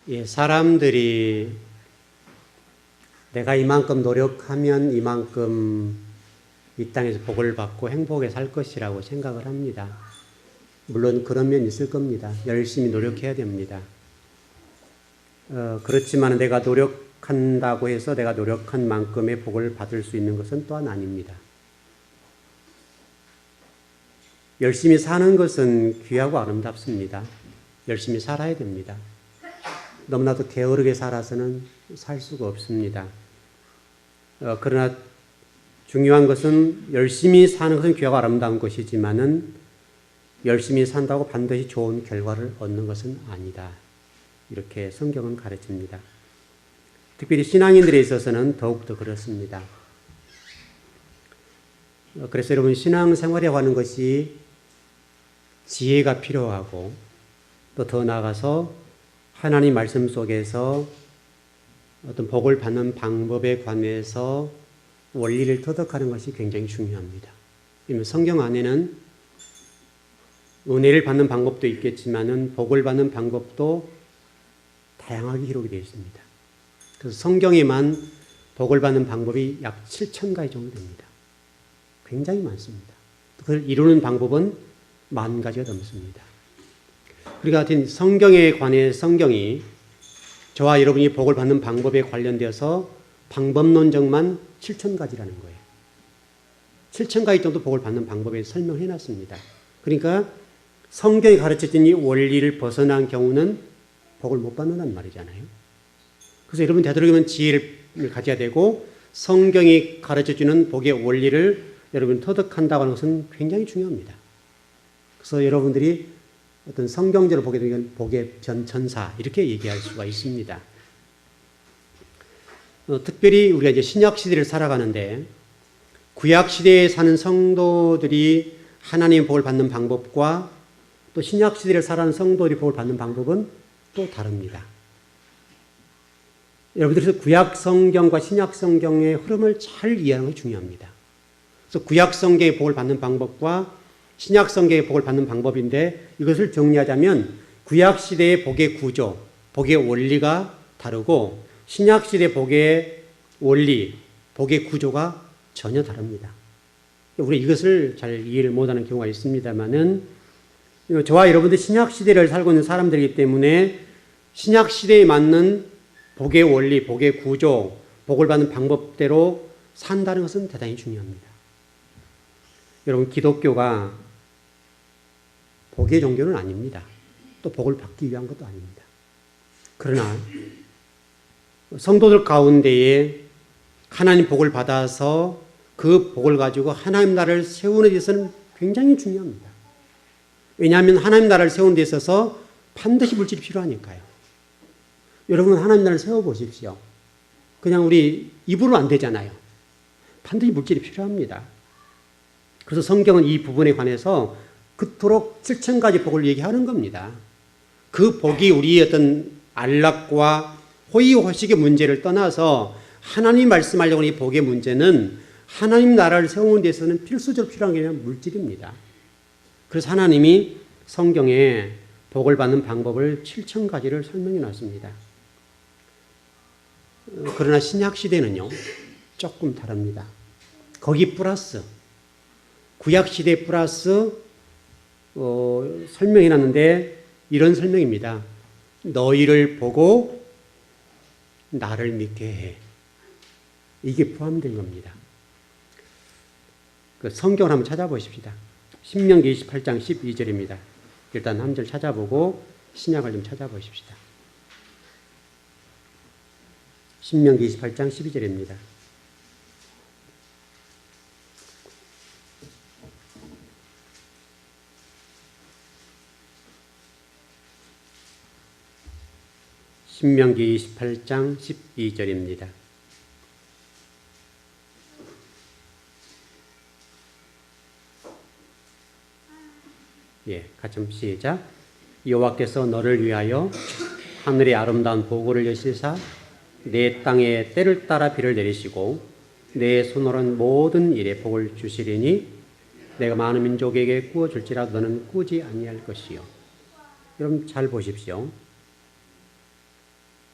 예, 사람들이 내가 이만큼 노력하면 이만큼 이 땅에서 복을 받고 행복하게 살 것이라고 생각을 합니다. 물론 그런 면이 있을 겁니다. 열심히 노력해야 됩니다. 그렇지만 내가 노력한다고 해서 내가 노력한 만큼의 복을 받을 수 있는 것은 또한 아닙니다. 열심히 사는 것은 귀하고 아름답습니다. 열심히 살아야 됩니다. 너무나도 게으르게 살아서는 살 수가 없습니다. 그러나 중요한 것은 열심히 사는 것은 귀하고 아름다운 것이지만은 열심히 산다고 반드시 좋은 결과를 얻는 것은 아니다. 이렇게 성경은 가르칩니다. 특별히 신앙인들에 있어서는 더욱더 그렇습니다. 그래서 여러분 신앙생활이라고 하는 것이 지혜가 필요하고 또 더 나아가서 하나님 말씀 속에서 어떤 복을 받는 방법에 관해서 원리를 터득하는 것이 굉장히 중요합니다. 성경 안에는 은혜를 받는 방법도 있겠지만은 복을 받는 방법도 다양하게 기록이 되어 있습니다. 그래서 성경에만 복을 받는 방법이 약 7,000가지 정도 됩니다. 굉장히 많습니다. 그걸 이루는 방법은 10,000가지가 넘습니다. 그러니까 성경에 관해 성경이 저와 여러분이 복을 받는 방법에 관련되어서 방법론적만 7,000가지라는 거예요. 7,000가지 정도 복을 받는 방법에 설명해 놨습니다. 그러니까 성경이 가르쳐준 이 원리를 벗어난 경우는 복을 못 받는다는 말이잖아요. 그래서 여러분 되도록이면 지혜를 가져야 되고 성경이 가르쳐주는 복의 원리를 여러분 터득한다고 하는 것은 굉장히 중요합니다. 그래서 여러분들이 어떤 성경적으로 보게 되면 복의 변천사 이렇게 얘기할 수가 있습니다. 특별히 우리가 이제 신약 시대를 살아가는데 구약 시대에 사는 성도들이 하나님의 복을 받는 방법과 또 신약 시대를 살아가는 성도들이 복을 받는 방법은 또 다릅니다. 여러분들께서 구약 성경과 신약 성경의 흐름을 잘 이해하는 것이 중요합니다. 그래서 구약 성경의 복을 받는 방법과 신약 성경의 복을 받는 방법인데 이것을 정리하자면 구약 시대의 복의 구조, 복의 원리가 다르고 신약 시대 복의 원리, 복의 구조가 전혀 다릅니다. 우리가 이것을 잘 이해를 못하는 경우가 있습니다만은 저와 여러분들 신약 시대를 살고 있는 사람들이기 때문에 신약 시대에 맞는 복의 원리, 복의 구조, 복을 받는 방법대로 산다는 것은 대단히 중요합니다. 여러분 기독교가 복의 종교는 아닙니다. 또 복을 받기 위한 것도 아닙니다. 그러나 성도들 가운데에 하나님 복을 받아서 그 복을 가지고 하나님 나라를 세우는 데 있어서는 굉장히 중요합니다. 왜냐하면 하나님 나라를 세우는 데 있어서 반드시 물질이 필요하니까요. 여러분 하나님 나라를 세워보십시오. 그냥 우리 입으로 안 되잖아요. 반드시 물질이 필요합니다. 그래서 성경은 이 부분에 관해서 그토록 7,000가지 복을 얘기하는 겁니다. 그 복이 우리의 어떤 안락과 호의호식의 문제를 떠나서 하나님 말씀하려고 하는 이 복의 문제는 하나님 나라를 세우는 데 있어서는 필수적으로 필요한 게 아니라 물질입니다. 그래서 하나님이 성경에 복을 받는 방법을 7,000가지를 설명해 놨습니다. 그러나 신약시대는요 조금 다릅니다. 거기 플러스 구약시대 플러스 설명해 놨는데 이런 설명입니다. 너희를 보고 나를 믿게 해. 이게 포함된 겁니다. 그 성경을 한번 찾아보십시다. 신명기 28장 12절입니다. 일단 한 절 찾아보고 신약을 좀 찾아보십시다. 신명기 28장 12절입니다. 신명기 28장 12절입니다. 같이 한번 시작. 여호와께서 너를 위하여 하늘의 아름다운 보고를 여시사 내 땅에 때를 따라 비를 내리시고 내 손으로는 모든 일에 복을 주시리니 내가 많은 민족에게 꾸어줄지라도 너는 꾸지 아니할 것이요. 여러분 잘 보십시오.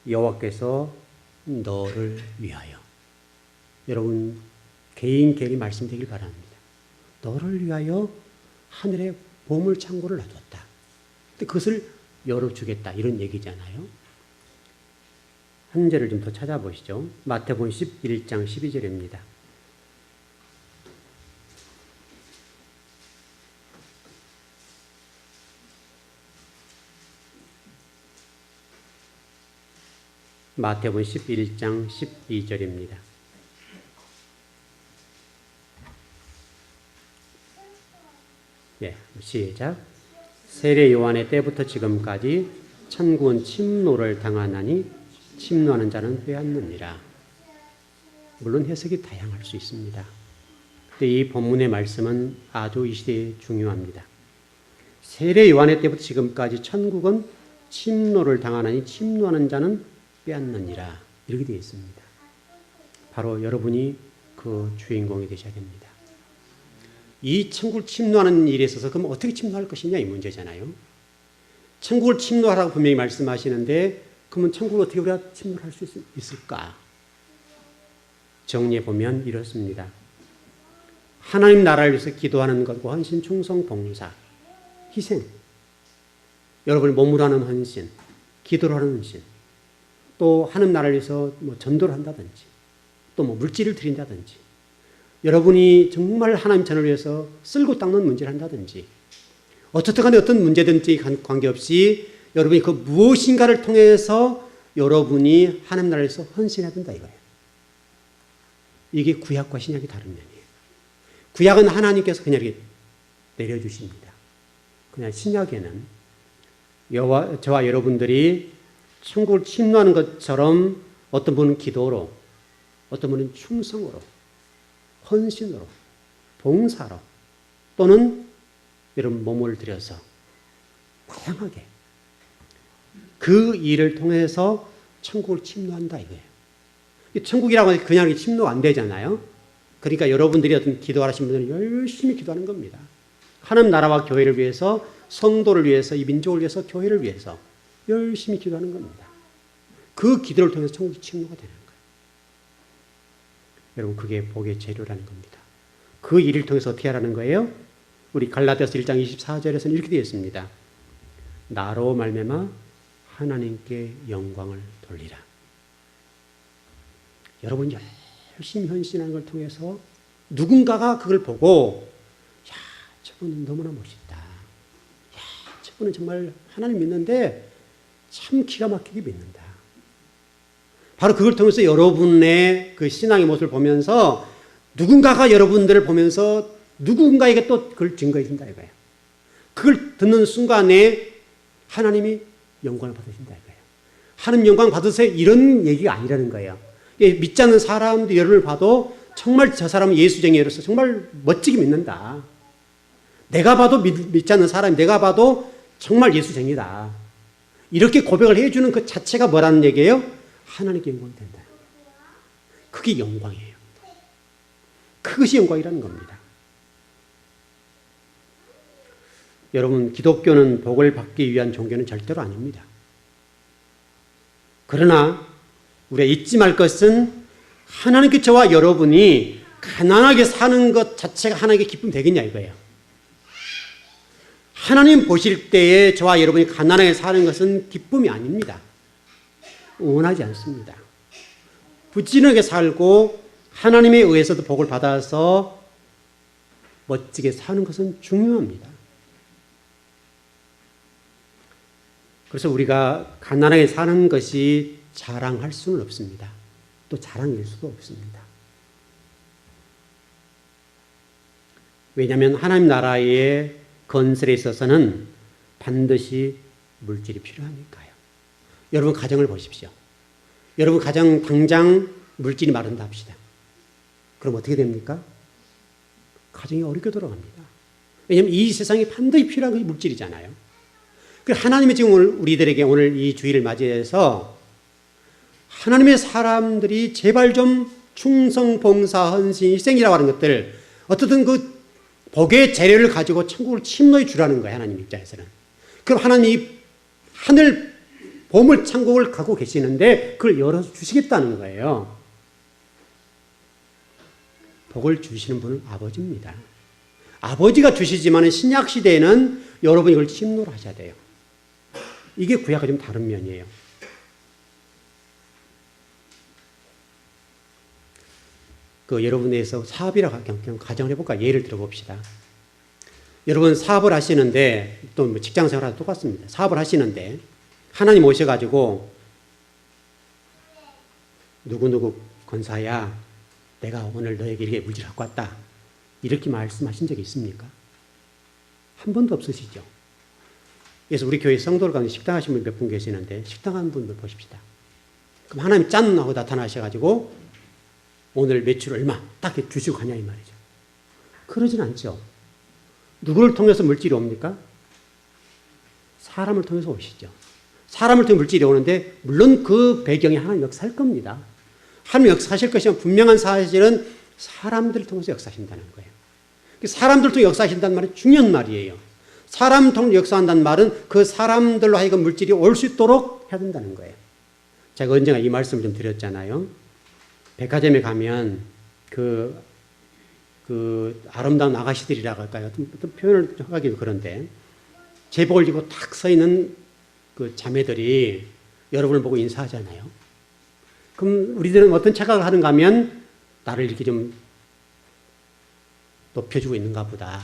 여호와께서 너를 위하여. 여러분 개인 말씀되길 바랍니다. 너를 위하여 하늘에 보물 창고를 놔뒀다. 근데 그것을 열어주겠다 이런 얘기잖아요. 한 절을 좀 더 찾아보시죠. 마태복음 11장 12절입니다. 마태복음 11장 12절입니다. 예, 시작. 세례 요한의 때부터 지금까지 천국은 침노를 당하나니 침노하는 자는 빼앗느니라. 물론 해석이 다양할 수 있습니다. 근데 이 본문의 말씀은 아주 이 시대에 중요합니다. 세례 요한의 때부터 지금까지 천국은 침노를 당하나니 침노하는 자는 빼앗느니라. 이렇게 되어 있습니다. 바로 여러분이 그 주인공이 되셔야 됩니다. 이 천국을 침노하는 일에 있어서 그럼 어떻게 침노할 것이냐 이 문제잖아요. 천국을 침노하라고 분명히 말씀하시는데 그러면 천국을 어떻게 우리가 침노할 수 있을까? 정리해 보면 이렇습니다. 하나님 나라를 위해서 기도하는 것과 헌신, 충성, 봉사, 희생, 여러분이 몸으로 하는 헌신, 기도로 하는 헌신, 또 하나님 나라를 위해서 전도를 한다든지 또 물질을 드린다든지 여러분이 정말 하나님 전을 위해서 쓸고 닦는 문제를 한다든지 어떻든 간에 어떤 문제든지 관계없이 여러분이 그 무엇인가를 통해서 여러분이 하나님 나라를 위해서 헌신해야 된다 이거예요. 이게 구약과 신약이 다른 면이에요. 구약은 하나님께서 그냥 이렇게 내려주십니다. 그냥 신약에는 저와 여러분들이 천국을 침노하는 것처럼 어떤 분은 기도로, 어떤 분은 충성으로, 헌신으로, 봉사로 또는 여러분 몸을 들여서 다양하게 그 일을 통해서 천국을 침노한다 이거예요. 천국이라고 하면 그냥 침노 안 되잖아요. 그러니까 여러분들이 어떤 기도하시는 분들은 열심히 기도하는 겁니다. 하나님 나라와 교회를 위해서, 성도를 위해서, 이 민족을 위해서, 교회를 위해서 열심히 기도하는 겁니다. 그 기도를 통해서 천국이 침노가 되는 거예요. 여러분 그게 복의 재료라는 겁니다. 그 일을 통해서 어떻게 하라는 거예요? 우리 갈라디아서 1장 24절에서는 이렇게 되어 있습니다. 나로 말미암아 하나님께 영광을 돌리라. 여러분 열심히 헌신하는 걸 통해서 누군가가 그걸 보고 야, 저분은 너무나 멋있다. 야, 저분은 정말 하나님 믿는데 참 기가 막히게 믿는다. 바로 그걸 통해서 여러분의 그 신앙의 모습을 보면서 누군가가 여러분들을 보면서 누군가에게 또 그걸 증거해 준다 이거예요. 그걸 듣는 순간에 하나님이 영광을 받으신다 이거예요. 하나님 영광 받으세요 이런 얘기가 아니라는 거예요. 믿지 않는 사람들 여러분을 봐도 정말 저 사람은 예수쟁이로서 정말 멋지게 믿는다. 내가 봐도 믿지 않는 사람이 내가 봐도 정말 예수쟁이다. 이렇게 고백을 해주는 그 자체가 뭐라는 얘기예요? 하나님께 영광이 된다. 그게 영광이에요. 그것이 영광이라는 겁니다. 여러분 기독교는 복을 받기 위한 종교는 절대로 아닙니다. 그러나 우리가 잊지 말 것은 하나님께 저와 여러분이 가난하게 사는 것 자체가 하나님께 기쁨이 되겠냐 이거예요. 하나님 보실 때에 저와 여러분이 가난하게 사는 것은 기쁨이 아닙니다. 원하지 않습니다. 부지런하게 살고 하나님에 의해서도 복을 받아서 멋지게 사는 것은 중요합니다. 그래서 우리가 가난하게 사는 것이 자랑할 수는 없습니다. 또 자랑일 수도 없습니다. 왜냐하면 하나님 나라의 건설에 있어서는 반드시 물질이 필요하니까요. 여러분 가정을 보십시오. 여러분 가정 당장 물질이 마른다 합시다. 그럼 어떻게 됩니까? 가정이 어렵게 돌아갑니다. 왜냐하면 이 세상에 반드시 필요한 것이 물질이잖아요. 하나님이 지금 우리들에게 오늘 이 주일을 맞이해서 하나님의 사람들이 제발 좀 충성, 봉사, 헌신, 희생이라고 하는 것들 어떻든 그 복의 재료를 가지고 천국을 침노해 주라는 거예요. 하나님 입장에서는. 그럼 하나님이 하늘 보물 창고를 갖고 계시는데 그걸 열어서 주시겠다는 거예요. 복을 주시는 분은 아버지입니다. 아버지가 주시지만 신약 시대에는 여러분이 이걸 침노를 하셔야 돼요. 이게 구약과 좀 다른 면이에요. 여러분에서 사업이라고 그냥 가정을 해볼까? 예를 들어봅시다. 여러분 사업을 하시는데 또 뭐 직장 생활하고 똑같습니다. 사업을 하시는데 하나님 오셔가지고 누구누구 권사야 내가 오늘 너에게 이렇게 물질 갖고 왔다. 이렇게 말씀하신 적이 있습니까? 한 번도 없으시죠? 그래서 우리 교회 성도들 가운데 식당 하신 분 몇 분 계시는데 식당 한 분들 보십시다. 그럼 하나님 짠 하고 나타나셔가지고 오늘 매출 얼마 딱 주시고 가냐 이 말이죠. 그러진 않죠. 누구를 통해서 물질이 옵니까? 사람을 통해서 오시죠. 사람을 통해 물질이 오는데 물론 그 배경에 하나님 역사할 겁니다. 하나님 역사하실 것이면 분명한 사실은 사람들을 통해서 역사하신다는 거예요. 사람들 통해 역사하신다는 말은 중요한 말이에요. 사람 통해 역사한다는 말은 그 사람들로 하여금 물질이 올 수 있도록 해야 된다는 거예요. 제가 언젠가 이 말씀을 좀 드렸잖아요. 백화점에 가면 그 아름다운 아가씨들이라고 할까요? 어떤 표현을 하기도 그런데 제복을 입고 딱 서 있는 그 자매들이 여러분을 보고 인사하잖아요. 그럼 우리들은 어떤 착각을 하는가 하면 나를 이렇게 좀 높여주고 있는가 보다.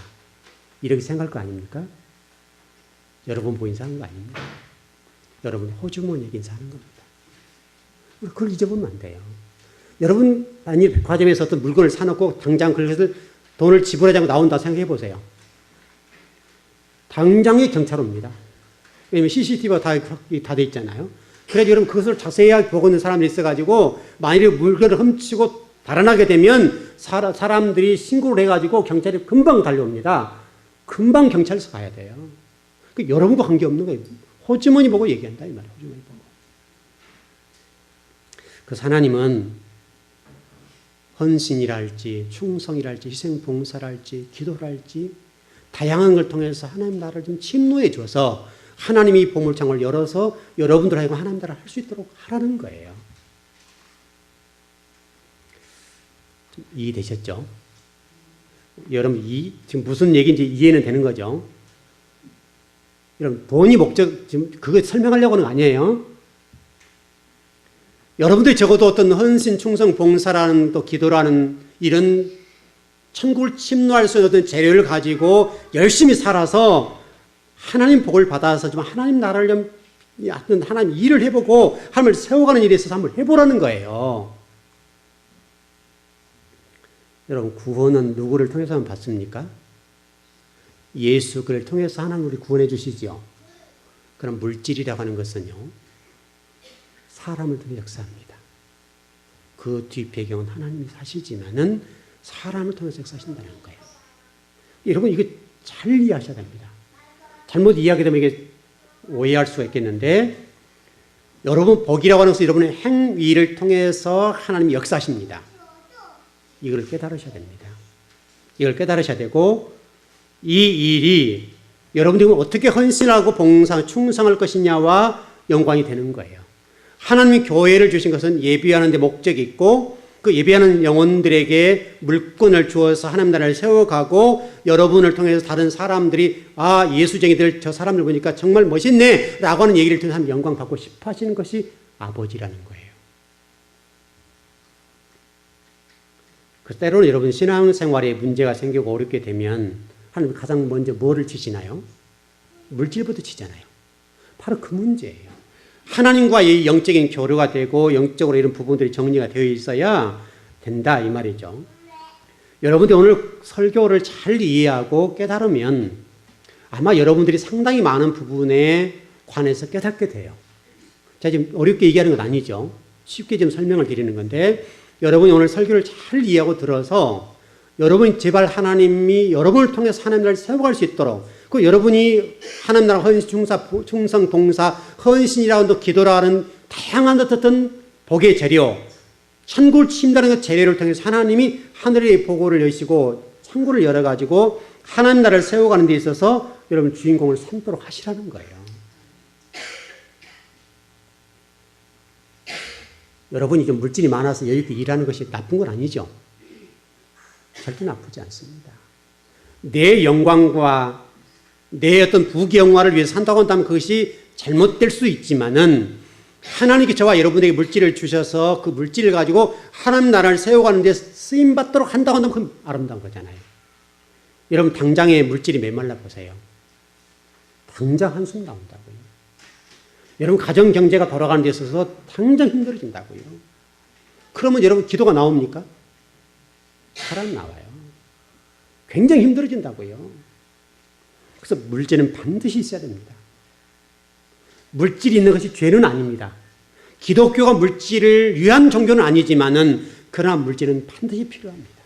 이렇게 생각할 거 아닙니까? 여러분 보고 인사하는 거 아닙니까? 여러분 호주머니에게 인사하는 겁니다. 그걸 잊어보면 안 돼요. 여러분 만일 백화점에서 어떤 물건을 사놓고 당장 그것을 돈을 지불하지 않고 나온다 생각해 보세요. 당장에 경찰 옵니다. 왜냐면 CCTV가 다 돼 있잖아요. 그래서 여러분 그것을 자세히 보고 있는 사람이 있어가지고 만일에 물건을 훔치고 달아나게 되면 사람들이 신고를 해가지고 경찰이 금방 달려옵니다. 금방 경찰서 가야 돼요. 여러분과 관계없는 거예요. 호주머니 보고 얘기한다 이 말이에요. 호주머니 보고. 그래서 하나님은 헌신이랄지 충성이랄지 희생봉사랄지 기도랄지 다양한 걸 통해서 하나님 나라를 좀 침노해 줘서 하나님이 보물창고를 열어서 여러분들 하여금 하나님 나라를 할 수 있도록 하라는 거예요. 이해되셨죠? 여러분 지금 무슨 얘기인지 이해는 되는 거죠? 여러분 돈이 목적 지금 그거 설명하려고 하는 거 아니에요? 여러분들이 적어도 어떤 헌신, 충성, 봉사라는 또 기도라는 이런 천국을 침노할 수 있는 어떤 재료를 가지고 열심히 살아서 하나님 복을 받아서 좀 하나님 나라를 좀 하나님 일을 해보고 하나님을 세워가는 일에 있어서 한번 해보라는 거예요. 여러분 구원은 누구를 통해서 받습니까? 예수 그를 통해서 하나님 우리 구원해 주시죠. 그럼 물질이라고 하는 것은요. 사람을 통해 역사합니다. 그 뒤 배경은 하나님이 사시지만은 사람을 통해서 역사하신다는 거예요. 여러분 이거 잘 이해하셔야 됩니다. 잘못 이해하게 되면 이게 오해할 수가 있겠는데 여러분 복이라고 하는 것은 여러분의 행위를 통해서 하나님이 역사하십니다. 이걸 깨달으셔야 됩니다. 이걸 깨달으셔야 되고 이 일이 여러분들이 어떻게 헌신하고 봉사, 충성할 것이냐와 연관이 되는 거예요. 하나님이 교회를 주신 것은 예비하는 데 목적이 있고 그 예비하는 영혼들에게 물권을 주어서 하나님 나라를 세워가고 여러분을 통해서 다른 사람들이 아 예수쟁이들 저 사람들 보니까 정말 멋있네 라고 하는 얘기를 통해서 영광 받고 싶어 하시는 것이 아버지라는 거예요. 그 때로는 여러분 신앙생활에 문제가 생기고 어렵게 되면 하나님 가장 먼저 뭐를 치시나요? 물질부터 치잖아요. 바로 그 문제예요. 하나님과의 영적인 교류가 되고 영적으로 이런 부분들이 정리가 되어 있어야 된다 이 말이죠. 여러분들이 오늘 설교를 잘 이해하고 깨달으면 아마 여러분들이 상당히 많은 부분에 관해서 깨닫게 돼요. 제가 지금 어렵게 얘기하는 건 아니죠. 쉽게 좀 설명을 드리는 건데 여러분이 오늘 설교를 잘 이해하고 들어서 여러분이 제발 하나님이 여러분을 통해서 하나님 나라를 세워갈 수 있도록 그 여러분이 하나님 나라 헌신, 충성, 봉사, 헌신이라는 또 기도라는 다양한 어떤 복의 재료, 천국을 침다는 그 재료를 통해서 하나님이 하늘의 보고를 여시고 창고를 열어가지고 하나님 나라를 세워가는 데 있어서 여러분 주인공을 삼도록 하시라는 거예요. 여러분이 좀 물질이 많아서 여유 있게 일하는 것이 나쁜 건 아니죠. 절대 나쁘지 않습니다. 내 영광과 내 어떤 부귀영화를 위해서 산다고 한다면 그것이 잘못될 수 있지만은 하나님께 저와 여러분에게 물질을 주셔서 그 물질을 가지고 하나님 나라를 세워가는 데 쓰임받도록 한다고 한다면 그건 아름다운 거잖아요. 여러분 당장에 물질이 메말라 보세요. 당장 한숨 나온다고요. 여러분 가정 경제가 돌아가는 데 있어서 당장 힘들어진다고요. 그러면 여러분 기도가 나옵니까? 잘 안 나와요. 굉장히 힘들어진다고요. 그래서 물질은 반드시 있어야 됩니다. 물질이 있는 것이 죄는 아닙니다. 기독교가 물질을 위한 종교는 아니지만은 그러나 물질은 반드시 필요합니다.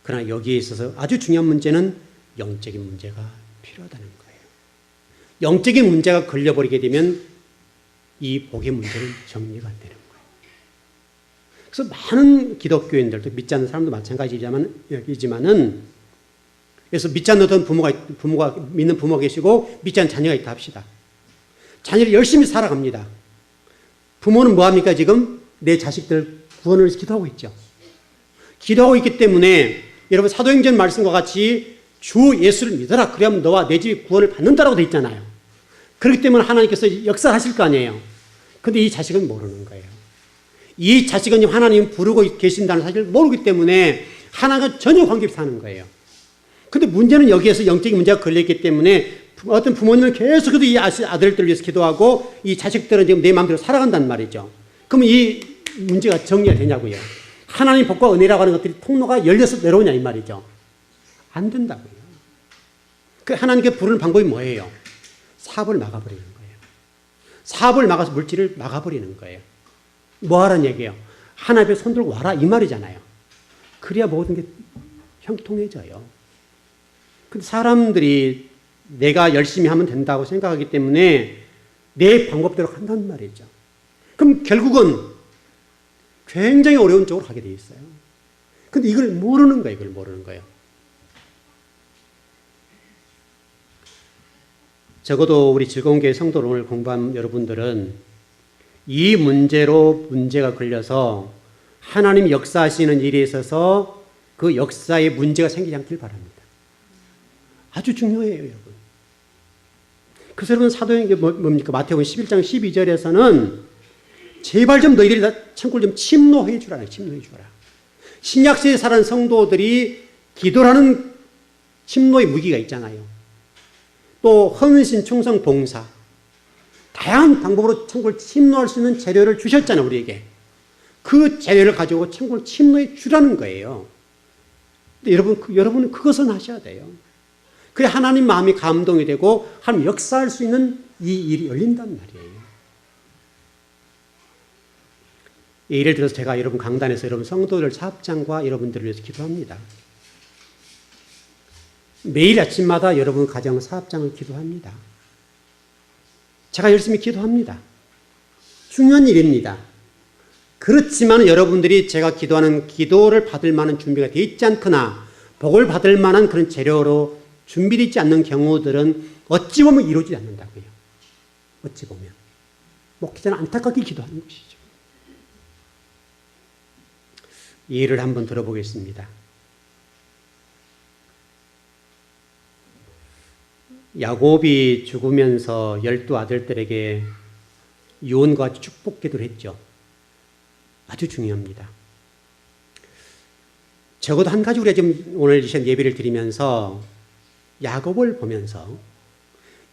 그러나 여기에 있어서 아주 중요한 문제는 영적인 문제가 필요하다는 거예요. 영적인 문제가 걸려버리게 되면 이 복의 문제는 정리가 안 되는 거예요. 그래서 많은 기독교인들도 믿지 않는 사람도 마찬가지이지만은 그래서 믿지 않는 어떤 부모가 믿는 부모가 계시고 믿지 않는 자녀가 있다 합시다. 자녀를 열심히 살아갑니다. 부모는 뭐합니까? 지금 내 자식들 구원을 위해서 기도하고 있죠. 기도하고 있기 때문에 여러분 사도행전 말씀과 같이 주 예수를 믿어라. 그러면 너와 내 집이 구원을 받는다라고 되어 있잖아요. 그렇기 때문에 하나님께서 역사하실 거 아니에요. 그런데 이 자식은 모르는 거예요. 이 자식은 하나님 부르고 계신다는 사실을 모르기 때문에 하나님과 전혀 관계없이 사는 거예요. 근데 문제는 여기에서 영적인 문제가 걸려있기 때문에 어떤 부모님은 계속해서 이 아들들을 위해서 기도하고 이 자식들은 지금 내 마음대로 살아간단 말이죠. 그러면 이 문제가 정리가 되냐고요. 하나님 복과 은혜라고 하는 것들이 통로가 열려서 내려오냐 이 말이죠. 안 된다고요. 그 하나님께 부르는 방법이 뭐예요? 사업을 막아버리는 거예요. 사업을 막아서 물질을 막아버리는 거예요. 뭐 하라는 얘기예요? 하나님 앞에 손 들고 와라 이 말이잖아요. 그래야 모든 게 형통해져요. 근데 사람들이 내가 열심히 하면 된다고 생각하기 때문에 내 방법대로 한단 말이죠. 그럼 결국은 굉장히 어려운 쪽으로 가게 돼 있어요. 근데 이걸 모르는 거예요. 이걸 모르는 거예요. 적어도 우리 즐거운 교회 성도를 오늘 공부한 여러분들은 이 문제로 문제가 걸려서 하나님 역사하시는 일에 있어서 그 역사에 문제가 생기지 않길 바랍니다. 아주 중요해요, 여러분. 그래서 여러분 사도행전 뭡니까? 마태복음 11장 12절에서는 제발 좀 너희들이 창고를 좀 침노해 주라. 침노해 주라. 신약시대에 살아는 성도들이 기도라는 침노의 무기가 있잖아요. 또 헌신, 충성, 봉사. 다양한 방법으로 창고를 침노할 수 있는 재료를 주셨잖아요, 우리에게. 그 재료를 가지고 창고를 침노해 주라는 거예요. 근데 여러분은 그것은 하셔야 돼요. 그래 하나님 마음이 감동이 되고 하나님 역사할 수 있는 이 일이 열린단 말이에요. 예를 들어서 제가 여러분 강단에서 여러분 성도들 사업장과 여러분들을 위해서 기도합니다. 매일 아침마다 여러분 가정 사업장을 기도합니다. 제가 열심히 기도합니다. 중요한 일입니다. 그렇지만 여러분들이 제가 기도하는 기도를 받을 만한 준비가 되어 있지 않거나 복을 받을 만한 그런 재료로 준비되어 있지 않는 경우들은 어찌 보면 이루어지지 않는다고요. 어찌 보면. 목회자는 안타깝게 기도하는 것이죠. 예를 한번 들어보겠습니다. 야곱이 죽으면서 12 아들들에게 유언과 축복 기도를 했죠. 아주 중요합니다. 적어도 한 가지 우리가 지금 오늘 이 시간 예배를 드리면서 야곱을 보면서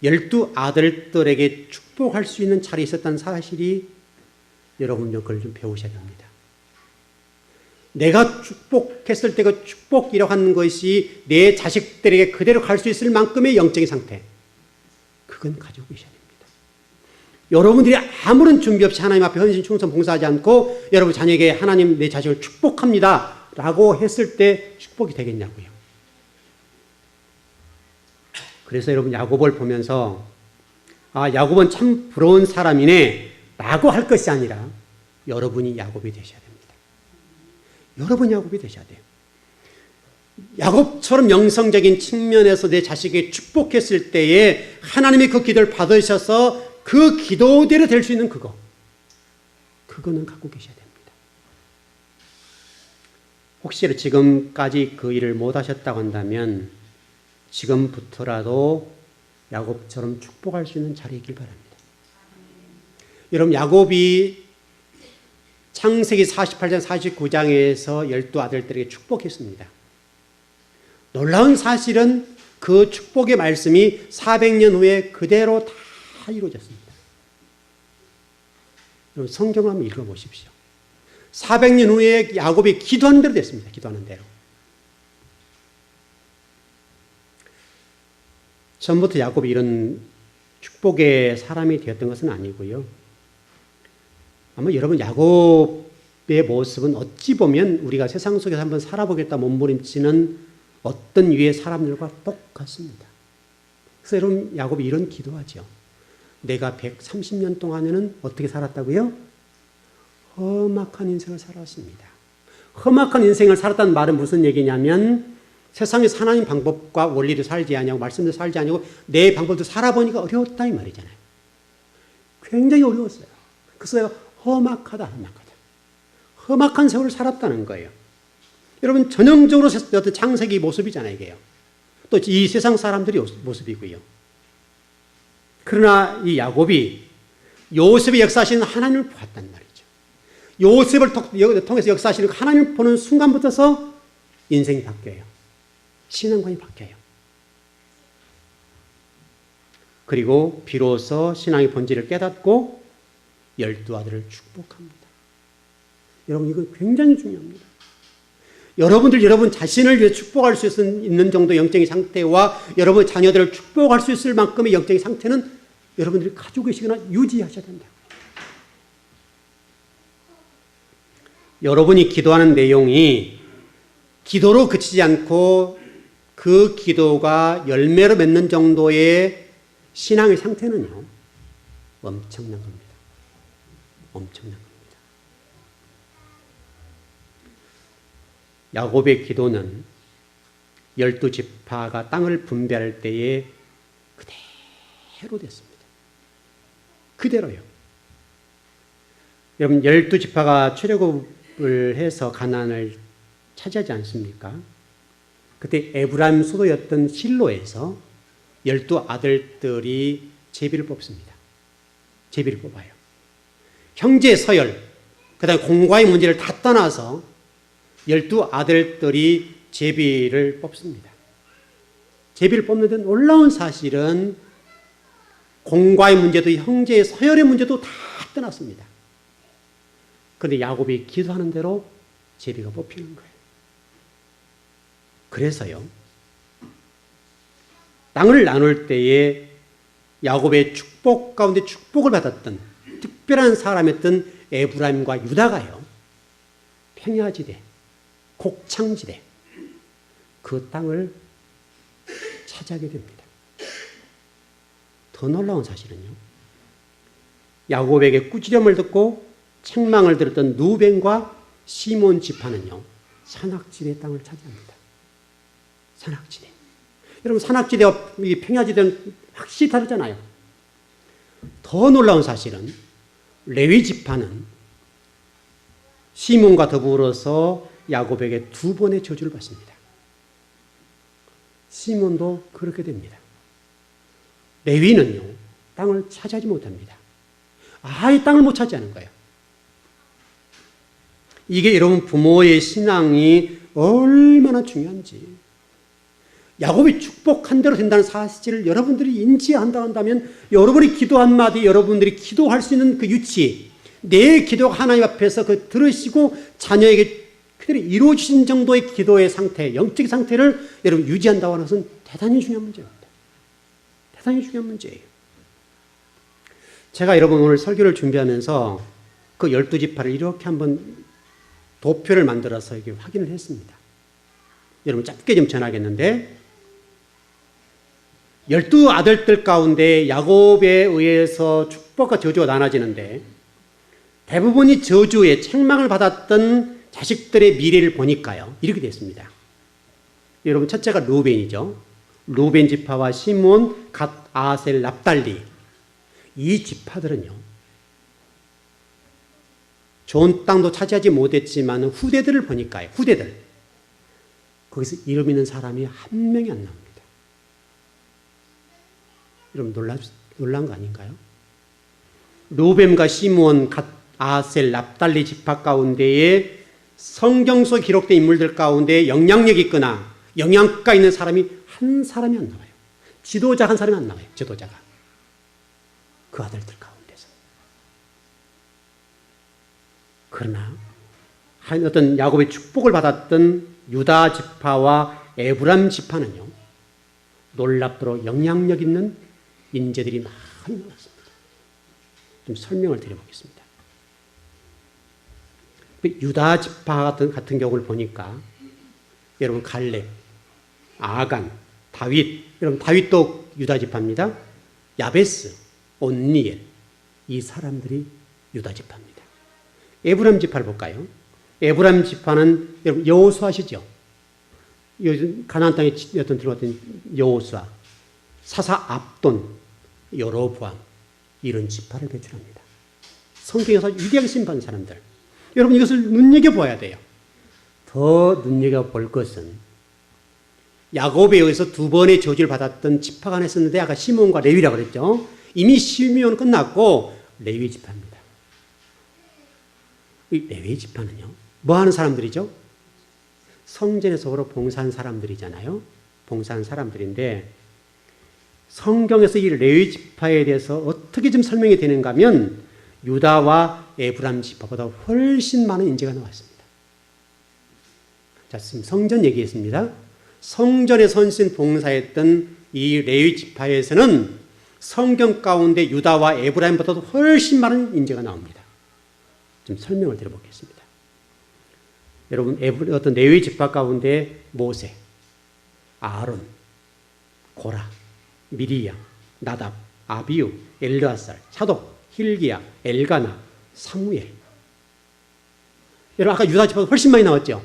12 아들들에게 축복할 수 있는 자리에 있었다는 사실이 여러분 그걸 좀 배우셔야 됩니다. 내가 축복했을 때 그 축복이라고 하는 것이 내 자식들에게 그대로 갈 수 있을 만큼의 영적인 상태, 그건 가지고 계셔야 됩니다. 여러분들이 아무런 준비 없이 하나님 앞에 헌신, 충성, 봉사하지 않고 여러분 자녀에게 하나님 내 자식을 축복합니다 라고 했을 때 축복이 되겠냐고요. 그래서 여러분 야곱을 보면서 아 야곱은 참 부러운 사람이네 라고 할 것이 아니라 여러분이 야곱이 되셔야 됩니다. 여러분이 야곱이 되셔야 돼요. 야곱처럼 영성적인 측면에서 내 자식에게 축복했을 때에 하나님의 그 기도를 받으셔서 그 기도대로 될 수 있는 그거는 갖고 계셔야 됩니다. 혹시 지금까지 그 일을 못 하셨다고 한다면 지금부터라도 야곱처럼 축복할 수 있는 자리이길 바랍니다. 여러분, 야곱이 창세기 48장 49장에서 12아들들에게 축복했습니다. 놀라운 사실은 그 축복의 말씀이 400년 후에 그대로 다 이루어졌습니다. 여러분, 성경을 한번 읽어보십시오. 400년 후에 야곱이 기도하는 대로 됐습니다. 기도하는 대로. 처음부터 야곱이 이런 축복의 사람이 되었던 것은 아니고요. 아마 여러분, 야곱의 모습은 어찌 보면 우리가 세상 속에서 한번 살아보겠다 몸부림치는 어떤 유의 사람들과 똑같습니다. 그래서 여러분, 야곱이 이런 기도하죠. 내가 130년 동안에는 어떻게 살았다고요? 험악한 인생을 살았습니다. 험악한 인생을 살았다는 말은 무슨 얘기냐면 세상에서 하나님 방법과 원리를 살지 아니하고 말씀대로 살지 아니하고 내 방법도 살아보니까 어려웠다 이 말이잖아요. 굉장히 어려웠어요. 그래서 내가 험악하다. 험악한 세월을 살았다는 거예요. 여러분, 전형적으로 어떤 창세기 모습이잖아요, 이게요. 또 이 세상 사람들이 모습이고요. 그러나 이 야곱이 요셉의 역사하시는 하나님을 보았단 말이죠. 요셉을 통해서 역사하시는 하나님을 보는 순간부터서 인생이 바뀌어요. 신앙관이 바뀌어요. 그리고 비로소 신앙의 본질을 깨닫고 12아들을 축복합니다. 여러분, 이거 굉장히 중요합니다. 여러분 자신을 위해 축복할 수 있는 정도 영적인 상태와 여러분 자녀들을 축복할 수 있을 만큼의 영적인 상태는 여러분들이 가지고 계시거나 유지하셔야 된다. 여러분이 기도하는 내용이 기도로 그치지 않고 그 기도가 열매로 맺는 정도의 신앙의 상태는요, 엄청난 겁니다. 엄청난 겁니다. 야곱의 기도는 12지파가 땅을 분배할 때에 그대로 됐습니다. 그대로요. 여러분, 12지파가 출애굽을 해서 가나안을 차지하지 않습니까? 그때 에브라임 수도였던 실로에서 12아들들이 제비를 뽑습니다. 제비를 뽑아요. 형제 서열, 그 다음에 공과의 문제를 다 떠나서 12아들들이 제비를 뽑습니다. 제비를 뽑는 데 놀라운 사실은 공과의 문제도 형제의 서열의 문제도 다 떠났습니다. 그런데 야곱이 기도하는 대로 제비가 뽑히는 거예요. 그래서요, 땅을 나눌 때에 야곱의 축복 가운데 축복을 받았던 특별한 사람이었던 에브라임과 유다가요, 평야지대, 곡창지대, 그 땅을 차지하게 됩니다. 더 놀라운 사실은요, 야곱에게 꾸지람을 듣고 책망을 들었던 누벤과 시몬 지파는요, 산악지대 땅을 차지합니다. 산악지대. 여러분, 산악지대와 평야지대는 확실히 다르잖아요. 더 놀라운 사실은 레위 지파는 시몬과 더불어서 야곱에게 2번의 저주를 받습니다. 시몬도 그렇게 됩니다. 레위는요, 땅을 차지하지 못합니다. 아예 땅을 못 차지하는 거예요. 이게 여러분, 부모의 신앙이 얼마나 중요한지, 야곱이 축복한 대로 된다는 사실을 여러분들이 인지한다 한다면 여러분이 기도 한마디, 여러분들이 기도할 수 있는 그 유치, 내 기도가 하나님 앞에서 그 들으시고 자녀에게 그대로 이루어지신 정도의 기도의 상태, 영적 상태를 여러분 유지한다고 하는 것은 대단히 중요한 문제입니다. 대단히 중요한 문제예요. 제가 여러분 오늘 설교를 준비하면서 그 12지파를 이렇게 한번 도표를 만들어서 이렇게 확인을 했습니다. 여러분 짧게 좀 전하겠는데, 12아들들 가운데 야곱에 의해서 축복과 저주가 나눠지는데 대부분이 저주의 책망을 받았던 자식들의 미래를 보니까요, 이렇게 됐습니다. 여러분, 첫째가 루벤이죠. 루벤 지파와 시몬, 갓, 아셀, 납달리. 이 지파들은요, 좋은 땅도 차지하지 못했지만 후대들을 보니까요, 후대들. 거기서 이름 있는 사람이 한 명이 안 나옵니다. 여러분 놀란 거 아닌가요? 루벤과 시므온, 갓, 아셀, 납달리 지파 가운데에 성경 속 기록된 인물들 가운데 영향력 있거나 영향가 있는 사람이 한 사람이 안 나와요. 지도자 한 사람이 안 나와요. 지도자가. 그 아들들 가운데서. 그러나 어떤 야곱의 축복을 받았던 유다 지파와 에브라임 지파는요, 놀랍도록 영향력 있는 인재들이 많이 나왔습니다. 좀 설명을 드려보겠습니다. 유다 지파 같은 경우를 보니까 여러분 갈렙, 아간, 다윗, 여러분 다윗도 유다 지파입니다. 야베스, 온니엘, 이 사람들이 유다 지파입니다. 에브라임 지파를 볼까요? 에브라임 지파는 여러분 여호수아 아시죠? 요즘 가나안 땅에 들어왔던 여호수아, 사사 압돈, 여로보암, 이런 지파를 배출합니다. 성경에서 위대하게 쓰임받은 사람들. 여러분 이것을 눈여겨봐야 돼요. 더 눈여겨볼 것은 야곱에 의해서 두 번의 저주를 받았던 지파가 하나 있었는데 아까 시므온과 레위라고 그랬죠. 이미 시므온은 끝났고 레위 지파입니다. 이 레위 지파는요, 뭐 하는 사람들이죠? 성전에서 서로 봉사한 사람들이잖아요. 봉사한 사람들인데 성경에서 이 레위 지파에 대해서 어떻게 좀 설명이 되는가 하면 유다와 에브라임 지파보다 훨씬 많은 인재가 나왔습니다. 자, 지금 성전 얘기했습니다. 성전에 선신 봉사했던 이 레위 지파에서는 성경 가운데 유다와 에브라임보다도 훨씬 많은 인재가 나옵니다. 좀 설명을 드려보겠습니다. 여러분, 어떤 레위 지파 가운데 모세, 아론, 고라, 미리암, 나답, 아비우, 엘르아살, 사독, hil기야, 엘가나, 사무엘. 여러분 아까 유다 지파가 훨씬 많이 나왔죠?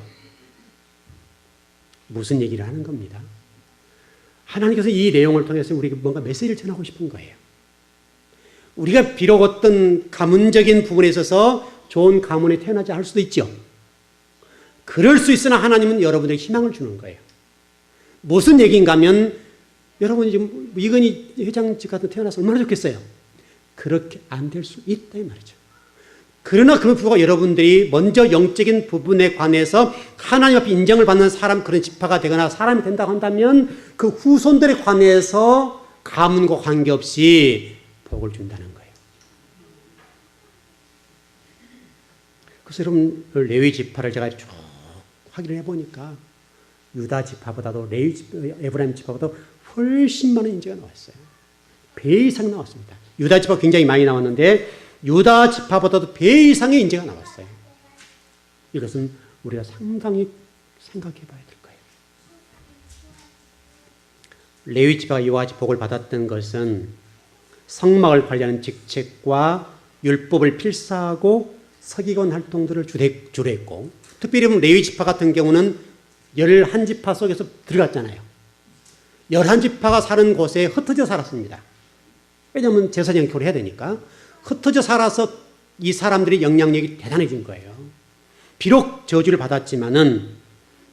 무슨 얘기를 하는 겁니다? 하나님께서 이 내용을 통해서 우리에게 뭔가 메시지를 전하고 싶은 거예요. 우리가 비록 어떤 가문적인 부분에 있어서 좋은 가문에 태어나지 않을 수도 있죠. 그럴 수 있으나 하나님은 여러분에게 희망을 주는 거예요. 무슨 얘기인가 하면 여러분이 지금 이건희 회장직 같은 태어나서 얼마나 좋겠어요. 그렇게 안 될 수 있다 이 말이죠. 그러나 그 불구하고 여러분들이 먼저 영적인 부분에 관해서 하나님 앞에 인정을 받는 사람, 그런 지파가 되거나 사람이 된다고 한다면 그 후손들에 관해서 가문과 관계없이 복을 준다는 거예요. 그래서 여러분 레위 지파를 제가 쭉 확인을 해보니까 유다 지파보다도 에브라임 지파보다 훨씬 많은 인재가 나왔어요. 배 이상 나왔습니다. 유다 지파 굉장히 많이 나왔는데 유다 지파보다도 배 이상의 인재가 나왔어요. 이것은 우리가 상당히 생각해 봐야 될 거예요. 레위 지파가 여호와 복을 받았던 것은 성막을 관리하는 직책과 율법을 필사하고 서기관 활동들을 주로 했고, 특별히 보면 레위 지파 같은 경우는 11지파 속에서 들어갔잖아요. 11지파가 사는 곳에 흩어져 살았습니다. 왜냐하면 제사장 교를 해야 되니까. 흩어져 살아서 이 사람들의 영향력이 대단해진 거예요. 비록 저주를 받았지만은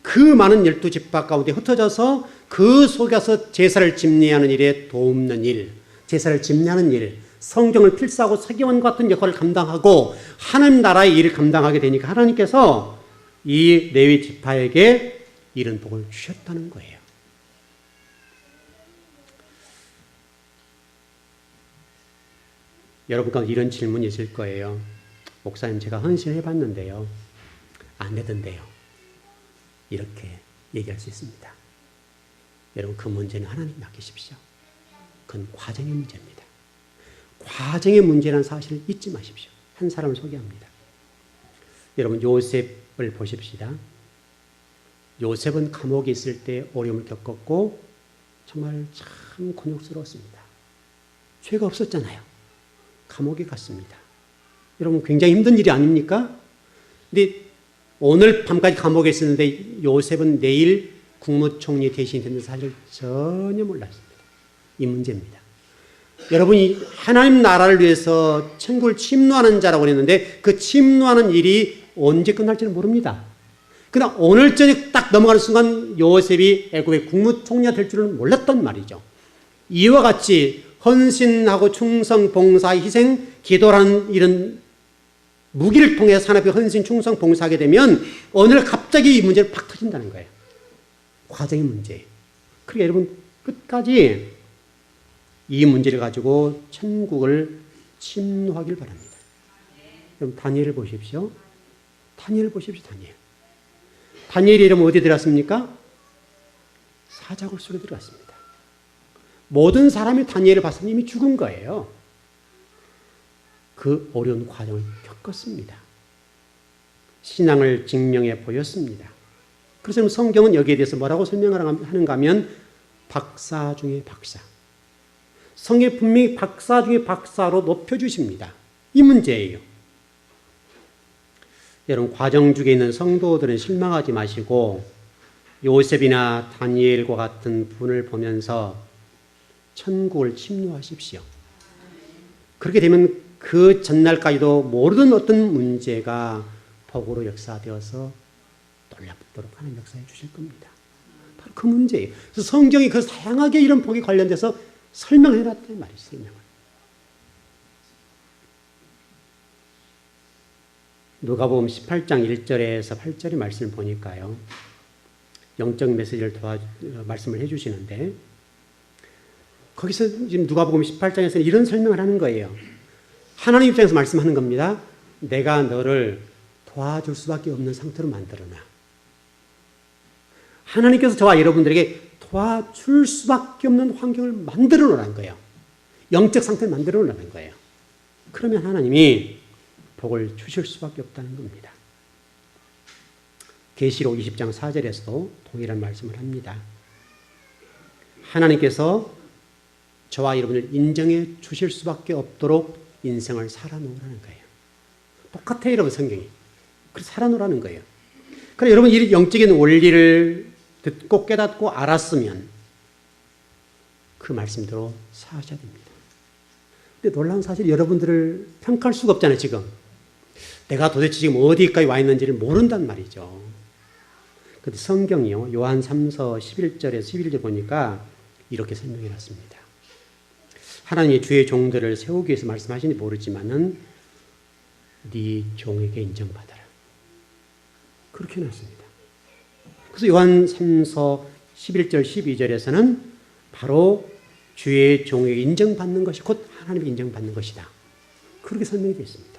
그 많은 12지파 가운데 흩어져서 그 속에서 제사를 집례하는 일에 돕는 일, 제사를 집례하는 일, 성경을 필사하고 서기관 같은 역할을 감당하고 하나님 나라의 일을 감당하게 되니까 하나님께서 이 레위 지파에게 이런 복을 주셨다는 거예요. 여러분 가운데 이런 질문이 있을 거예요. 목사님, 제가 헌신을 해봤는데요, 안 되던데요. 이렇게 얘기할 수 있습니다. 여러분, 그 문제는 하나님 맡기십시오. 그건 과정의 문제입니다. 과정의 문제라는 사실을 잊지 마십시오. 한 사람을 소개합니다. 여러분, 요셉을 보십시다. 요셉은 감옥에 있을 때 어려움을 겪었고 정말 참 곤욕스러웠습니다. 죄가 없었잖아요. 감옥에 갔습니다. 여러분 굉장히 힘든 일이 아닙니까? 근데 오늘 밤까지 감옥에 있었는데 요셉은 내일 국무총리 대신이 되는 사실을 전혀 몰랐습니다. 이 문제입니다. 여러분이 하나님 나라를 위해서 천국을 침노하는 자라고 했는데 그 침노하는 일이 언제 끝날지는 모릅니다. 그러나 오늘 저녁 딱 넘어가는 순간 요셉이 애굽의 국무총리가 될 줄은 몰랐단 말이죠. 이와 같이 헌신하고 충성, 봉사, 희생, 기도라는 이런 무기를 통해 산업의 헌신, 충성, 봉사하게 되면 어느 날 갑자기 이 문제를 팍 터진다는 거예요. 과정의 문제예요. 그러니까 여러분 끝까지 이 문제를 가지고 천국을 침노하길 바랍니다. 여러분 다니엘을 보십시오. 다니엘을 보십시오. 다니엘이 이러면 어디 들어갔습니까? 사자굴 속에 들어갔습니다. 모든 사람이 다니엘을 봤을 때 이미 죽은 거예요. 그 어려운 과정을 겪었습니다. 신앙을 증명해 보였습니다. 그래서 성경은 여기에 대해서 뭐라고 설명을 하는가 하면 박사 중에 박사. 성경이 분명히 박사 중에 박사로 높여주십니다. 이 문제예요. 여러분 과정 중에 있는 성도들은 실망하지 마시고 요셉이나 다니엘과 같은 분을 보면서 천국을 침노하십시오. 그렇게 되면 그 전날까지도 모르던 어떤 문제가 복으로 역사되어서 놀랍도록 하나님 역사해 주실 겁니다. 바로 그 문제예요. 그래서 성경이 그 다양하게 이런 복에 관련돼서 설명을 해놨단 말이에요. 설명을. 누가복음 18장 1절에서 8절의 말씀을 보니까요. 영적 메시지를 말씀을 해주시는데 거기서 지금 누가복음 18장에서는 이런 설명을 하는 거예요. 하나님 입장에서 말씀하는 겁니다. 내가 너를 도와줄 수밖에 없는 상태로 만들어놔. 하나님께서 저와 여러분들에게 도와줄 수밖에 없는 환경을 만들어 놓으라는 거예요. 영적 상태를 만들어 놓으라는 거예요. 그러면 하나님이 복을 주실 수밖에 없다는 겁니다. 계시록 20장 4절에서도 동일한 말씀을 합니다. 하나님께서 저와 여러분을 인정해 주실 수밖에 없도록 인생을 살아놓으라는 거예요. 똑같아요, 여러분 성경이. 그래서 살아놓으라는 거예요. 그래 여러분 이 영적인 원리를 듣고 깨닫고 알았으면 그 말씀대로 사셔야 됩니다. 근데 놀라운 사실 여러분들을 평가할 수가 없잖아요, 지금. 내가 도대체 지금 어디까지 와 있는지를 모른단 말이죠. 근데 성경이요, 요한 3서 11절에서 11절 보니까 이렇게 설명해 놨습니다. 하나님이 주의 종들을 세우기 위해서 말씀하시는지 모르지만은 네 종에게 인정받아라. 그렇게 해놨습니다. 그래서 요한 3서 11절 12절에서는 바로 주의 종에게 인정받는 것이 곧 하나님에게 인정받는 것이다. 그렇게 설명이 되어 있습니다.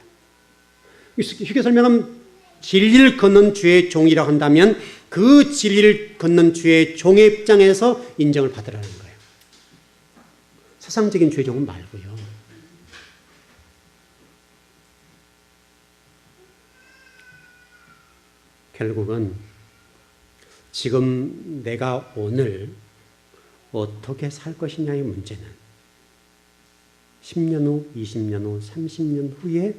쉽게 설명하면 진리를 걷는 주의 종이라고 한다면 그 진리를 걷는 주의 종의 입장에서 인정을 받으라는 거예요. 세상적인 주의 종은 말고요. 결국은 지금 내가 오늘 어떻게 살 것이냐의 문제는 10년 후, 20년 후, 30년 후의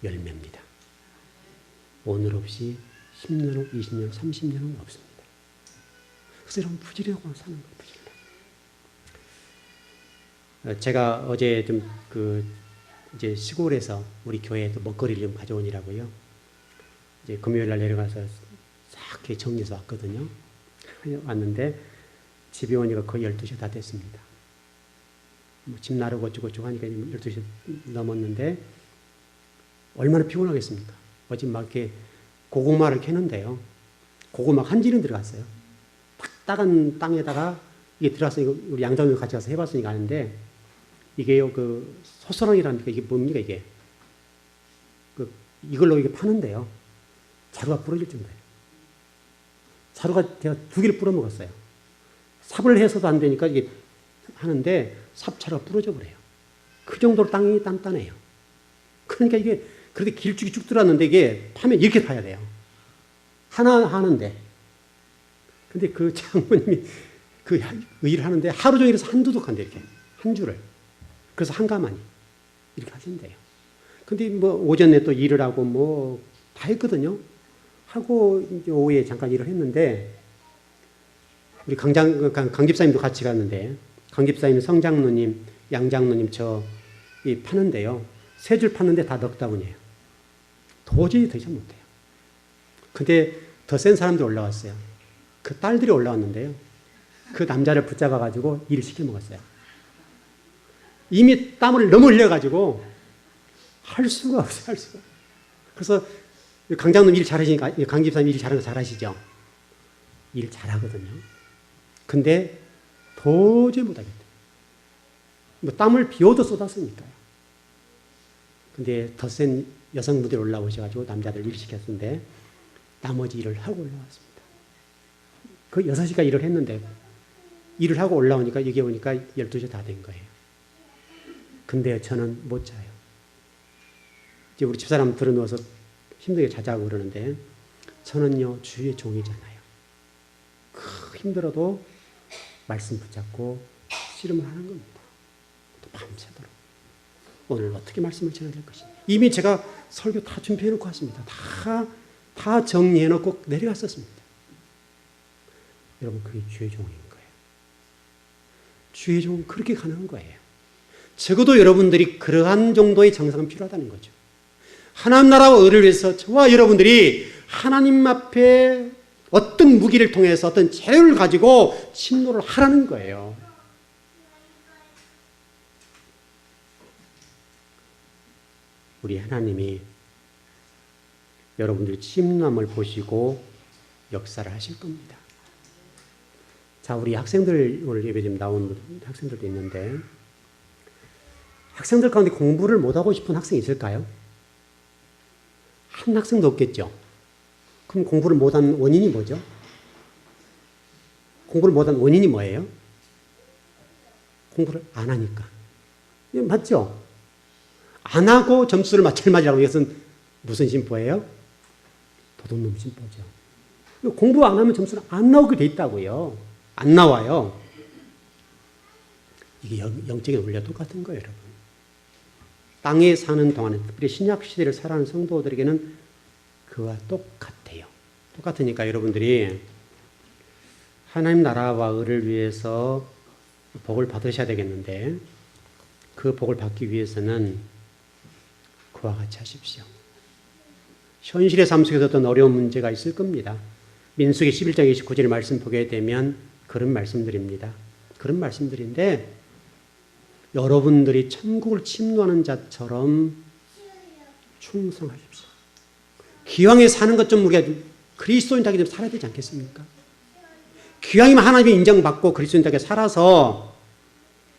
열매입니다. 오늘 없이 10년 후, 20년 후, 30년 후는 없습니다. 그래서 여러분 부지런하고 사는 거예요. 부지런. 제가 어제 좀 이제 시골에서 우리 교회에 또 먹거리를 좀 가져오니라고요. 이제 금요일 날 내려가서 싹 정리해서 왔거든요. 왔는데 집에 오니까 거의 12시가 다 됐습니다. 집 나르고 어쩌고저쩌고 하니까 12시 넘었는데 얼마나 피곤하겠습니까? 어제 막 이렇게 고구마를 캐는데요. 고구마 한 지는 들어갔어요. 딱 따간 땅에다가 이게 들어가서 우리 양장님 같이 가서 해봤으니까 아는데 이게요, 소소랑이라는 게 이게 뭡니까, 이게? 이걸로 이게 파는데요. 자루가 부러질 정도예요. 자루가 제가 2개를 뿌려 먹었어요. 삽을 해서도 안 되니까 이게 하는데 삽자루가 부러져 버려요. 그 정도로 땅이 단단해요. 그러니까 이게 그렇게 길쭉이 쭉 들어왔는데 이게 파면 이렇게 파야 돼요. 하나 하는데. 근데 그 장모님이 그 일을 하는데 하루 종일 해서 한두 독한데 이렇게. 한 줄을. 그래서 한 가마니. 이렇게 하신대요. 근데 오전에 또 일을 하고 다 했거든요. 하고 이제 오후에 잠깐 일을 했는데 우리 강 집사님도 같이 갔는데 강 집사님, 성장로님, 양장로님 이 파는데요. 3줄 팠는데 다 넉다운이에요. 도저히 더 이상 못해요. 근데 더 센 사람들이 올라왔어요. 그 딸들이 올라왔는데요. 그 남자를 붙잡아가지고 일을 시켜 먹었어요. 이미 땀을 너무 흘려가지고 할 수가 없어요. 할 수가. 그래서 강장님 일 잘하시니까 강 집사님 일 잘하는 거 잘하시죠? 일 잘하거든요. 근데 도저히 못하겠대요. 뭐 땀을 비워도 쏟았으니까요. 근데 더 센 여성분들이 올라오셔가지고 남자들 일 시켰는데 나머지 일을 하고 올라왔습니다. 그 6시간 일을 했는데 일을 하고 올라오니까 여기 오니까 12시 다 된 거예요. 근데 저는 못 자요. 이제 우리 집사람 들어누워서 힘들게 자자고 그러는데 저는요 주의 종이잖아요. 힘들어도 말씀 붙잡고 씨름을 하는 겁니다. 또 밤새도록 오늘 어떻게 말씀을 전해야 될 것인지 이미 제가 설교 다 준비해 놓고 왔습니다. 다 정리해 놓고 내려갔었습니다. 여러분 그게 주의 종인 거예요. 주의 종은 그렇게 가능한 거예요. 적어도 여러분들이 그러한 정도의 정성은 필요하다는 거죠. 하나님 나라와 의를 위해서 저와 여러분들이 하나님 앞에 어떤 무기를 통해서 어떤 재료를 가지고 침노를 하라는 거예요. 우리 하나님이 여러분들의 침노함을 보시고 역사를 하실 겁니다. 자, 우리 학생들 오늘 예배 지금 나온 학생들도 있는데 학생들 가운데 공부를 못하고 싶은 학생이 있을까요? 한 학생도 없겠죠. 그럼 공부를 못한 원인이 뭐죠? 공부를 못한 원인이 뭐예요? 공부를 안 하니까. 맞죠? 안 하고 점수를 잘 맞으라고 이것은 무슨 심보예요? 도둑놈 심보죠. 공부 안 하면 점수는 안 나오게 돼 있다고요. 안 나와요. 이게 영적인 원리와 똑같은 거예요, 여러분. 땅에 사는 동안에 특별히 신약시대를 살아가는 성도들에게는 그와 똑같아요. 똑같으니까 여러분들이 하나님 나라와 의를 위해서 복을 받으셔야 되겠는데 그 복을 받기 위해서는 그와 같이 하십시오. 현실의 삶 속에서 어떤 어려운 문제가 있을 겁니다. 민수기 11장 29절 말씀 보게 되면 그런 말씀들입니다. 그런 말씀들인데 여러분들이 천국을 침노하는 자처럼 충성하십시오. 기왕에 사는 것 좀 우리가 그리스도인답게 좀 살아야 되지 않겠습니까? 기왕이면 하나님의 인정받고 그리스도인답게 살아서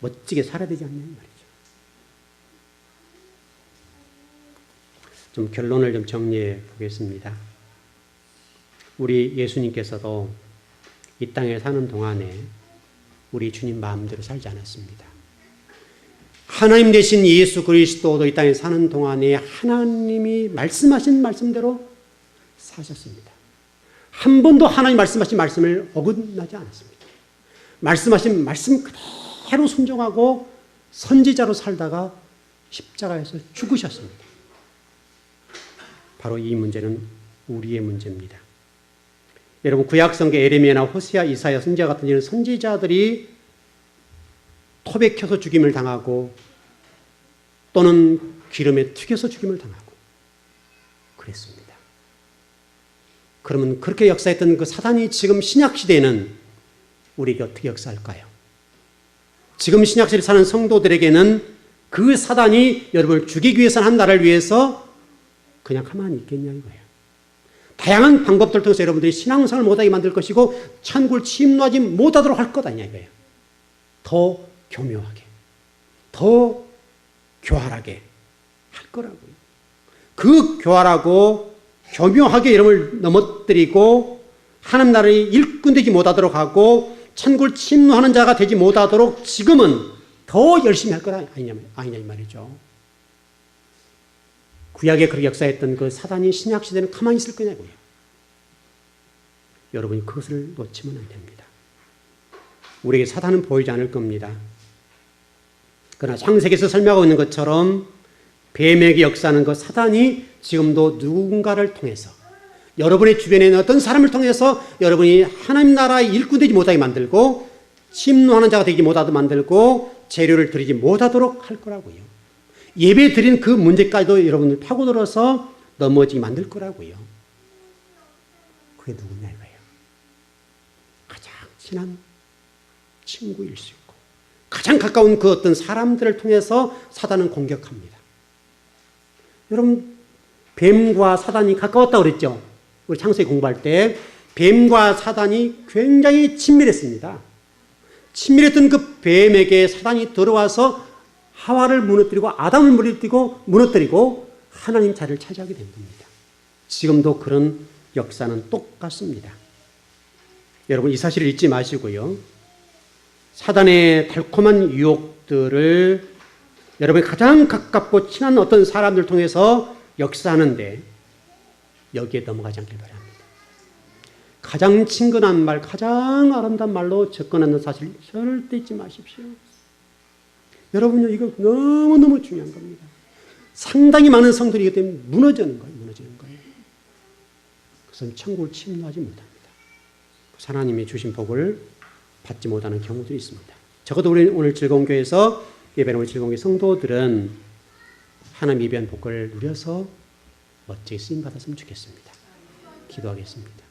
멋지게 살아야 되지 않냐 말이죠. 좀 결론을 좀 정리해 보겠습니다. 우리 예수님께서도 이 땅에 사는 동안에 우리 주님 마음대로 살지 않았습니다. 하나님 되신 예수 그리스도도 이 땅에 사는 동안에 하나님이 말씀하신 말씀대로 사셨습니다. 한 번도 하나님 말씀하신 말씀을 어긋나지 않았습니다. 말씀하신 말씀 그대로 순종하고 선지자로 살다가 십자가에서 죽으셨습니다. 바로 이 문제는 우리의 문제입니다. 여러분 구약성경 에레미야나 호세아, 이사야, 선지자 같은 이런 선지자들이 톱에 켜서 죽임을 당하고 또는 기름에 튀겨서 죽임을 당하고 그랬습니다. 그러면 그렇게 역사했던 그 사단이 지금 신약시대에는 우리에게 어떻게 역사할까요? 지금 신약시대를 사는 성도들에게는 그 사단이 여러분을 죽이기 위해서 한 나라를 위해서 그냥 가만히 있겠냐 이거예요. 다양한 방법들을 통해서 여러분들이 신앙생활을 못하게 만들 것이고 천국을 침노하지 못하도록 할 것 아니냐 이거예요. 더 교묘하게, 더 교활하게 할 거라고요. 그 교활하고 교묘하게 여러분을 넘어뜨리고 하나님 나라의 일꾼 되지 못하도록 하고 천국을 침노하는 자가 되지 못하도록 지금은 더 열심히 할 것 아니냐 이 말이죠. 구약에 그렇게 역사했던 그 사단이 신약시대는 가만히 있을 거냐고요. 여러분이 그것을 놓치면 안 됩니다. 우리에게 사단은 보이지 않을 겁니다. 그러나 창세기에서 설명하고 있는 것처럼 뱀에게 역사하는 그 사단이 지금도 누군가를 통해서 여러분의 주변에 있는 어떤 사람을 통해서 여러분이 하나님 나라의 일꾼 되지 못하게 만들고 침노하는 자가 되지 못하도록 만들고 재료를 드리지 못하도록 할 거라고요. 예배 드린 그 문제까지도 여러분들 파고들어서 넘어지게 만들 거라고요. 그게 누구냐 이거예요. 가장 친한 친구일 수 있고 가장 가까운 그 어떤 사람들을 통해서 사단은 공격합니다. 여러분 뱀과 사단이 가까웠다고 그랬죠. 우리 창세기 공부할 때 뱀과 사단이 굉장히 친밀했습니다. 친밀했던 그 뱀에게 사단이 들어와서 하와를 무너뜨리고 아담을 무너뜨리고 하나님 자리를 차지하게 된 겁니다. 지금도 그런 역사는 똑같습니다. 여러분 이 사실을 잊지 마시고요. 사단의 달콤한 유혹들을 여러분이 가장 가깝고 친한 어떤 사람들 통해서 역사하는데 여기에 넘어가지 않길 바랍니다. 가장 친근한 말, 가장 아름다운 말로 접근하는 사실 절대 잊지 마십시오. 여러분요, 이거 너무너무 중요한 겁니다. 상당히 많은 성들이 이기 때문에 무너지는 거예요. 그래서 천국을 침노하지 못합니다. 하나님이 주신 복을 받지 못하는 경우들이 있습니다. 적어도 우리 오늘 즐거운 교회에서 예배는 우리 즐거운 교회 성도들은 하나님 예배한 복을 누려서 멋지게 쓰임받았으면 좋겠습니다. 기도하겠습니다.